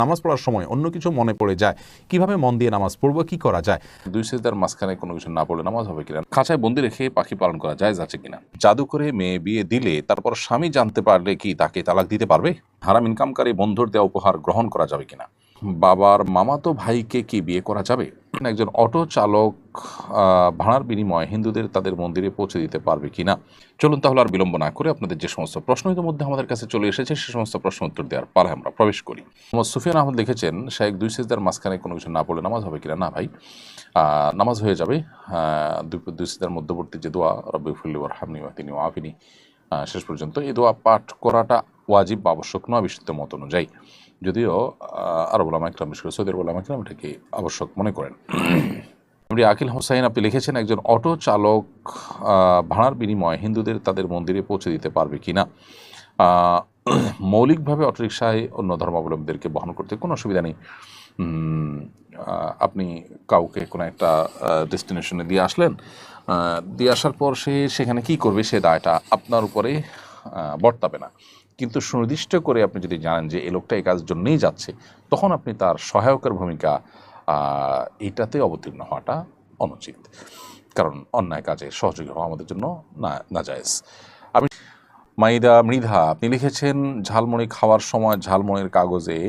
নামাজ পড়ার সময় অন্য কিছু মনে পড়ে যায়, কিভাবে মন দিয়ে নামাজ পড়বো, কি করা যায়? দুই সিজদার মাঝখানে কোনো কিছু না পড়লে নামাজ হবে কিনা, খাঁচায় বন্দি রেখে পাখি পালন করা যায় আছে কিনা, জাদু করে মেয়ে বিয়ে দিলে তারপর স্বামী জানতে পারলে কি তাকে তালাক দিতে পারবে, হারাম ইনকামকারী বন্ধুর দেওয়া উপহার গ্রহণ করা যাবে কিনা, বাবার মামাতো ভাইকে কি বিয়ে করা যাবে, একজন অটো চালক ভাড়ার বিনিময়ে হিন্দুদের তাদের মন্দিরে পৌঁছে দিতে পারবে কিনা। চলুন তাহলে আর বিলম্ব না করে আপনাদের যে সমস্ত প্রশ্ন ইতিমধ্যে আমাদের কাছে চলে এসেছে সে সমস্ত প্রশ্ন উত্তর দেওয়ার পালে আমরা প্রবেশ করি। মোহাম্মদ সুফিয়ান আহমদ লিখেছেন, শায়েখ দুই সিজদার মাঝখানে কোনো কিছু না পড়লে নামাজ হবে কিনা। না ভাই, নামাজ হয়ে যাবে। দুই সিজদার মধ্যবর্তী যে দোয়া রব্বি ফিরলি ওয়ারহামনি ওয়াহদিনি ওয়াআফিনি শেষ পর্যন্ত, এই দোয়া পাঠ করাটা ওয়াজিব বা আবশ্যক নয় বিশুদ্ধ মত অনুযায়ী, যদিও আরব উলামা ইকরাম বিশেষ করে সৌদি আরব উলামা ইকরাম এটাকে আবশ্যক মনে করেন। আকিল হোসাইন আপনি লিখেছেন, একজন অটো চালক ভাড়ার বিনিময়ে হিন্দুদের তাদের মন্দিরে পৌঁছে দিতে পারবে কিনা। মৌলিকভাবে অটোরিকশায় অন্য ধর্মাবলম্বীদেরকে বহন করতে কোনো অসুবিধা নেই। আপনি কাউকে কোনো একটা ডেস্টিনেশনে দিয়ে আসলেন, দিয়ে আসার পর সে সেখানে কি করবে সে দায়টা আপনার উপরে বর্তাবে না, কিন্তু সুনির্দিষ্ট করে আপনি যদি জানেন যে এই লোকটা এই কাজের জন্যই যাচ্ছে, তখন আপনি তার সহায়কের ভূমিকা এইটাতে অবতীর্ণ হওয়াটা অনুচিত, কারণ অন্যায় কাজে সহযোগী হওয়া আমাদের জন্য নাজায়েজ। আমি মৃধা আপনি লিখেছেন, ঝালমুড়ি খাওয়ার সময় ঝালমুড়ির কাগজে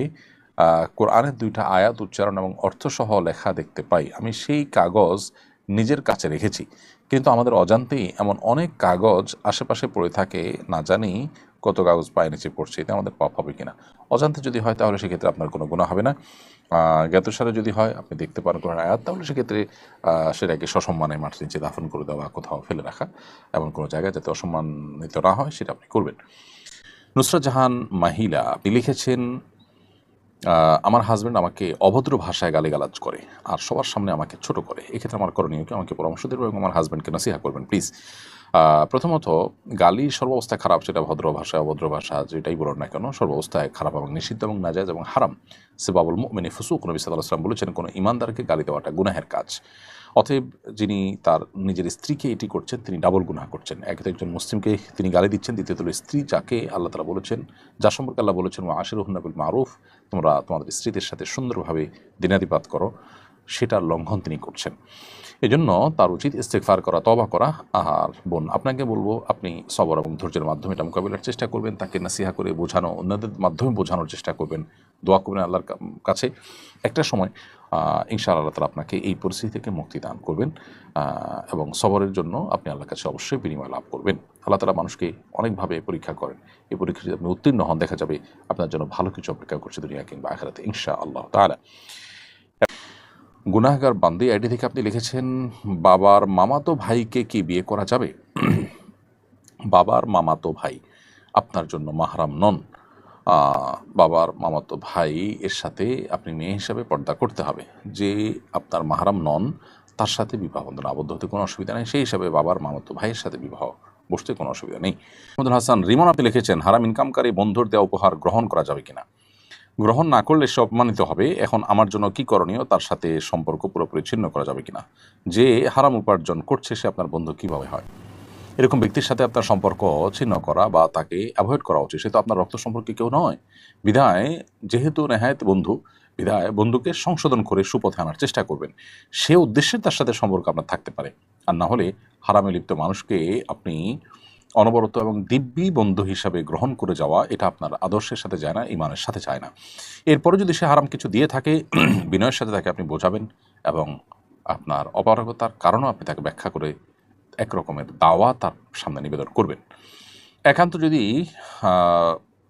কোরআনের 2টা আয়াত উচ্চারণ এবং অর্থসহ লেখা দেখতে পাই। আমি সেই কাগজ নিজের কাছে রেখেছি, কিন্তু আমাদের অজান্তেই এমন অনেক কাগজ আশেপাশে পড়ে থাকে, না জানি কত কাগজ পায়ে নিচে পড়ছে, এতে আমাদের পাপ হবে কিনা। অজান্তে যদি হয় তাহলে সেক্ষেত্রে আপনার কোনো গুনাহ হবে না। জ্ঞাতসারে যদি হয় আপনি দেখতে পারেন কোনো আয়াত, তাহলে সেক্ষেত্রে সেটাকে সসম্মানে মাটির নিচে দাফন করে দেওয়া, কোথাও ফেলে রাখা, এমন কোনো জায়গায় যাতে অসম্মানিত না হয় সেটা আপনি করবেন। নুসরাত জাহান মাহিলা আপনি লিখেছেন, আমার হাজব্যান্ড আমাকে অভদ্র ভাষায় গালিগালাজ করে আর সবার সামনে আমাকে ছোট করে, এক্ষেত্রে আমার করণীয় কি, আমাকে পরামর্শ দেবেন এবং আমার হাজব্যান্ডকে নসিহা করবেন প্লিজ। প্রথমত, গালি সর্বাবস্থায় খারাপ, সেটা ভদ্র ভাষায় অভদ্র ভাষা যেটাই বলুন না কেন, সর্বাবস্থায় খারাপ এবং নিষিদ্ধ এবং নাজায়েজ এবং হারাম। সিবাবুল মুমিনি ফুসুক, নবী সাল্লাল্লাহু আলাইহি ওয়াসাল্লাম বলেছেন কোনো ইমানদারকে গালি দেওয়াটা গুনাহের কাজ। অতএব যিনি তার নিজের স্ত্রীকে এটি করছেন তিনি ডাবল গুনাহ করছেন। একে তো একজন মুসলিমকে তিনি গালি দিচ্ছেন, দ্বিতীয়ত স্ত্রী যাকে আল্লাহ তাআলা বলেছেন, যার সম্পর্কে আল্লাহ বলেছেন ওয়া আশিরুহুন্না বিল মারুফ, তোমরা তোমাদের স্ত্রীদের সাথে সুন্দরভাবে দিনাতিপাত করো, সেটার লঙ্ঘন তিনি করছেন। এজন্য তার উচিত ইস্তেগফার করা, তওবা করা। আর বোন, আপনাকে বলবো আপনি সবর এবং ধৈর্যের মাধ্যমে এটা মোকাবিলার চেষ্টা করবেন, তাকে নাসিহা করে বোঝানো, অন্যদের মাধ্যমে বোঝানোর চেষ্টা করবেন, দোয়া করবেন আল্লাহর কাছে। একটা সময় ইনশাআল্লাহ আল্লাহ তাআলা আপনাকে এই পরিস্থিতি থেকে মুক্তি দান করবেন, এবং সবরের জন্য আপনি আল্লাহর কাছে অবশ্যই বিনিময় লাভ করবেন। আল্লাহ তাআলা মানুষকে অনেকভাবে পরীক্ষা করেন, এই পরীক্ষা যদি আপনি উত্তীর্ণ হন, দেখা যাবে আপনার জন্য ভালো কিছু অপেক্ষা করছে দুনিয়া কিংবা আখিরাতে ইনশাআল্লাহ তাআলা। গুনাহগার বান্দি আইডি থেকে আপনি লিখেছেন, বাবার মামাতো ভাইকে কি বিয়ে করা যাবে? বাবার মামাতো ভাই আপনার জন্য মাহরাম নন। বাবার মামাতো ভাই এর সাথে আপনি মেয়ে হিসাবে পর্দা করতে হবে। যে আপনার মাহরাম নন তার সাথে বিবাহ বন্ধন আবদ্ধ হতে কোনো অসুবিধা নেই, সেই হিসাবে বাবার মামাতো ভাইয়ের সাথে বিবাহ বসতে কোনো অসুবিধা নেই। মোহাম্মদ হাসান রিমন আপনি লিখেছেন, হারাম ইনকামকারী বন্ধুর দেওয়া উপহার গ্রহণ করা যাবে কিনা। গ্রহণ না করলে সে অপমানিত হবে। এখন আমার জন্য কি করণীয়, তার সাথে সম্পর্ক পুরোপুরি ছিন্ন করা যাবে কিনা। যে হারাম উপার্জন করছে সে আপনার বন্ধু কিভাবে হয়? এরকম ব্যক্তির সাথে আপনার সম্পর্ক ছিন্ন করা বা তাকে অ্যাভয়েড করা উচিত। সে তো আপনার রক্ত সম্পর্কে কেউ নয়। বিধায় যেহেতু নেহায়েত বন্ধু, বিধায় বন্ধুকে সংশোধন করে সুপথে আনার চেষ্টা করবেন। সে উদ্দেশ্যে তার সাথে সম্পর্ক আপনার থাকতে পারে, আর না হলে হারামে লিপ্ত মানুষকে আপনি অনবরত এবং দিব্যি বন্ধু হিসাবে গ্রহণ করে যাওয়া, এটা আপনার আদর্শের সাথে যায় না, ইমানের সাথে যায় না। এরপরে যদি সে হারাম কিছু দিয়ে থাকে, বিনয়ের সাথে তাকে আপনি বোঝাবেন এবং আপনার অপারগতার কারণও আপনি তাকে ব্যাখ্যা করে এক রকমের দাওয়া তার সামনে নিবেদন করবেন। একান্ত যদি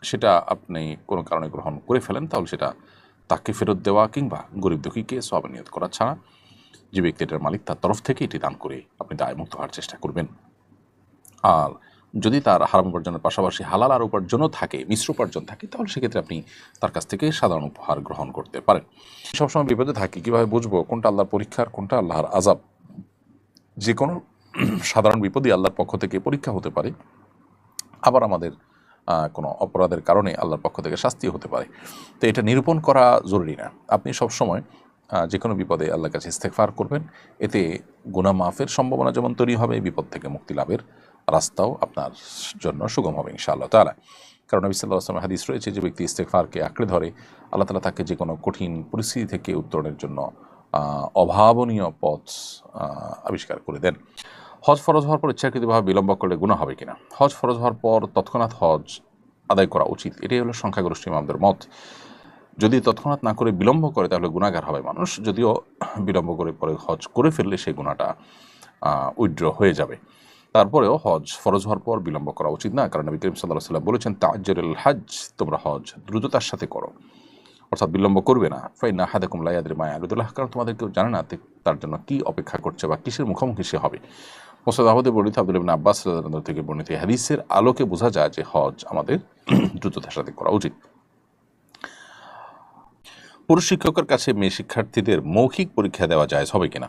সেটা আপনি কোনো কারণে গ্রহণ করে ফেলেন, তাহলে সেটা তাকে ফেরত দেওয়া কিংবা গরিব দুঃখীকে সওয়াবে নিয়ত করা ছাড়া, যে ব্যক্তি এটার মালিক তার তরফ থেকে এটি দান করে আপনি দায়মুক্ত হওয়ার চেষ্টা করবেন। আর যদি তার হারাম উপার্জনের পাশাপাশি হালাল আর উপার্জনও থাকে, মিশ্র উপার্জন থাকে, তাহলে সেক্ষেত্রে আপনি তার কাছ থেকে সাধারণ উপহার গ্রহণ করতে পারেন। সবসময় বিপদে থাকি, কীভাবে বুঝবো কোনটা আল্লাহর পরীক্ষার কোনটা আল্লাহর আযাব? যে কোনো সাধারণ বিপদই আল্লাহর পক্ষ থেকে পরীক্ষা হতে পারে, আবার আমাদের কোনো অপরাধের কারণে আল্লাহর পক্ষ থেকে শাস্তিও হতে পারে। তো এটা নিরূপণ করা জরুরি না। আপনি সবসময় যে কোনো বিপদে আল্লাহর কাছে ইস্তেগফার করবেন, এতে গুনাহ মাফের সম্ভাবনা যেমন তৈরি হবে, বিপদ থেকে মুক্তি লাভের রাস্তাও আপনার জন্য সুগম হবে ইনশাআল্লাহ তাআলা। কারণ নবী সাল্লাল্লাহু আলাইহি ওয়াসাল্লামের হাদিস রয়েছে, যে ব্যক্তি ইস্তেগফারকে আঁকড়ে ধরে আল্লাহ তাআলা তাকে যে কোনো কঠিন পরিস্থিতি থেকে উত্তরণের জন্য অভাবনীয় পথ আবিষ্কার করে দেন। হজ ফরজ হওয়ার পর ইচ্ছাকৃতভাবে বিলম্ব করলে গুনাহ হবে কিনা? হজ ফরজ হওয়ার পর তৎক্ষণাৎ হজ আদায় করা উচিত, এটাই হলো সংখ্যাগরিষ্ঠ ইমামদের মত। যদি তৎক্ষণাৎ না করে বিলম্ব করে তাহলে গুনাহগার হবে মানুষ, যদিও বিলম্ব করে পরে হজ করে ফেললে সেই গুনাহটা উইথড্র হয়ে যাবে। তারপরেও হজ ফরজ হওয়ার পর বিলম্ব করা উচিত না, কারণ নবী করিম সাল্লাল্লাহু আলাইহি ওয়াসাল্লাম বলেছেন, তাআজ্জালুল হজ, তোমরা হজ দ্রুততার সাথে করো, অর্থাৎ বিলম্ব করবে না। ফাইন্না আহাদাকুম লা ইয়াদরি মা ইয়ারুদুল্লাহ, কারণ তোমাদের কেউ জানে না তার জন্য কি অপেক্ষা করছে বা কিসের মুখোমুখি সে হবে। মুসনাদ আহমদে বর্ণিত আব্দুল্লাহ ইবনে আব্বাস রাদিয়াল্লাহু আনহু থেকে বর্ণিত হাদিসের আলোকে বোঝা যায় যে হজ আমাদের দ্রুততার সাথে করা উচিত। পুরুষ শিক্ষকের কাছে মেয়ে শিক্ষার্থীদের মৌখিক পরীক্ষা দেওয়া জায়েজ হবে কিনা?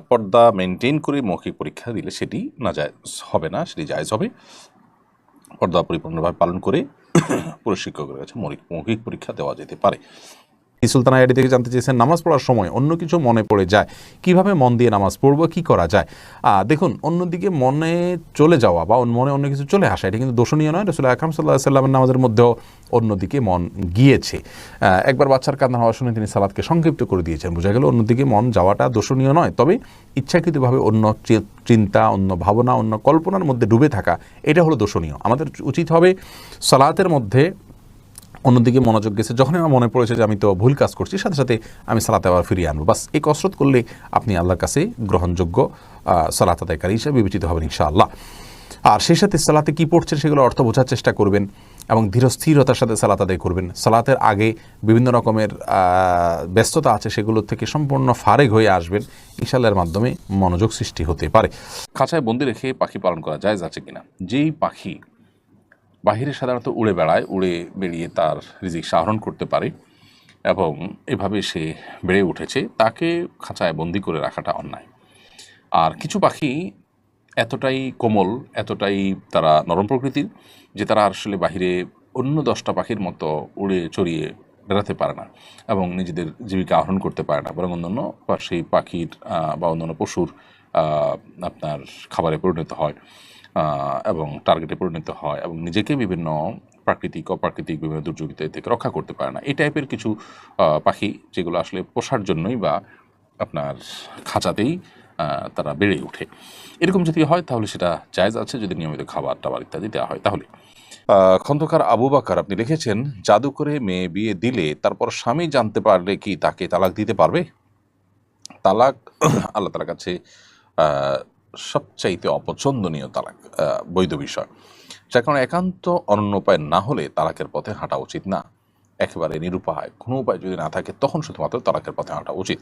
পর্দা মেনটেন করে মৌখিক পরীক্ষা দিলে সেটি না জায়েজ হবে না, সেটি জায়েজ হবে। পর্দা পরিপূর্ণভাবে পালন করে পুরুষ শিক্ষকের কাছে মৌখিক পরীক্ষা দেওয়া যেতে পারে। সুলতানা আইডি থেকে জানতে চেয়েছেন, নামাজ পড়ার সময় অন্য কিছু মনে পড়ে যায়, কিভাবে মন দিয়ে নামাজ পড়বো, কি করা যায়? দেখুন, অন্যদিকে মনে চলে যাওয়া বা মনে অন্য কিছু চলে আসা, এটা কিন্তু দোষণীয় নয়। রাসূল আকরাম সাল্লাল্লাহু আলাইহি ওয়াসাল্লামের নামাজের মধ্যেও অন্যদিকে মন গিয়েছে। একবার বাচ্চার কান্না হওয়া শুনে তিনি সালাতকে সংক্ষিপ্ত করে দিয়েছেন, বোঝা গেল অন্যদিকে মন যাওয়াটা দোষণীয় নয়। তবে ইচ্ছাকৃতভাবে অন্য চিন্তা, অন্য ভাবনা, অন্য কল্পনার মধ্যে ডুবে থাকা, এটা হলো দোষণীয়। আমাদের উচিত হবে সালাতের মধ্যে অন্যদিকে মনোযোগ গেছে, যখন আমার মনে পড়েছে যে আমি তো ভুল কাজ করছি, সাথে সাথে আমি সালাতে আবার ফিরিয়ে আনবো। বাস এই কসরত করলে আপনি আল্লাহর কাছে গ্রহণযোগ্য সালাত আদায়কারী হিসেবে বিবেচিত হবেন ইনশাআল্লাহ। আর সেই সাথে সালাতে কী পড়ছেন সেগুলো অর্থ বোঝার চেষ্টা করবেন এবং ধীরস্থিরতার সাথে সালাত আদায় করবেন। সালাতের আগে বিভিন্ন রকমের ব্যস্ততা আছে, সেগুলো থেকে সম্পূর্ণ ফারেগ হয়ে আসবেন, ইনশাআল্লাহর মাধ্যমে মনোযোগ সৃষ্টি হতে পারে। খাঁচায় বন্দি রেখে পাখি পালন করা জায়েজ আছে কিনা? যেই পাখি বাহিরে সাধারণত উড়ে বেড়ায়, উড়ে বেরিয়ে তার রিজিক আহরণ করতে পারে এবং এভাবে সে বেড়ে উঠেছে, তাকে খাঁচায় বন্দি করে রাখাটা অন্যায়। আর কিছু পাখি এতটাই কোমল, এতটাই তারা নরম প্রকৃতির যে তারা আসলে বাহিরে অন্য 10টা পাখির মতো উড়ে চড়িয়ে বেড়াতে পারে না এবং নিজেদের জীবিকা আহরণ করতে পারে না, বরং অন্যান্য সেই পাখির বা অন্যান্য পশুর আপনার খাবারে পরিণত হয় এবং টার্গেটে পরিণত হয় এবং নিজেকে বিভিন্ন প্রাকৃতিক অপ্রাকৃতিক বিভিন্ন দুর্যোগিতা থেকে রক্ষা করতে পারে না। এই টাইপের কিছু পাখি যেগুলো আসলে পোষার জন্যই বা আপনার খাঁচাতেই তারা বেড়ে ওঠে, এরকম যদি হয় তাহলে সেটা জায়েজ আছে, যদি নিয়মিত খাবার টাবার ইত্যাদি দেওয়া হয় তাহলে। খন্দকার আবু বাকার, আপনি লিখেছেন, জাদু করে মেয়ে বিয়ে দিলে তারপর স্বামী জানতে পারলে কি তাকে তালাক দিতে পারবে? তালাক আল্লাহ তাআলার কাছে সবচাইতে অপছন্দনীয় তালাক, বৈধ বিষয়, যার কারণে একান্ত অনন্য উপায় না হলে তালাকের পথে হাঁটা উচিত না। একেবারে নিরুপায় কোনো উপায় যদি না থাকে তখন শুধুমাত্র তালাকের পথে হাঁটা উচিত।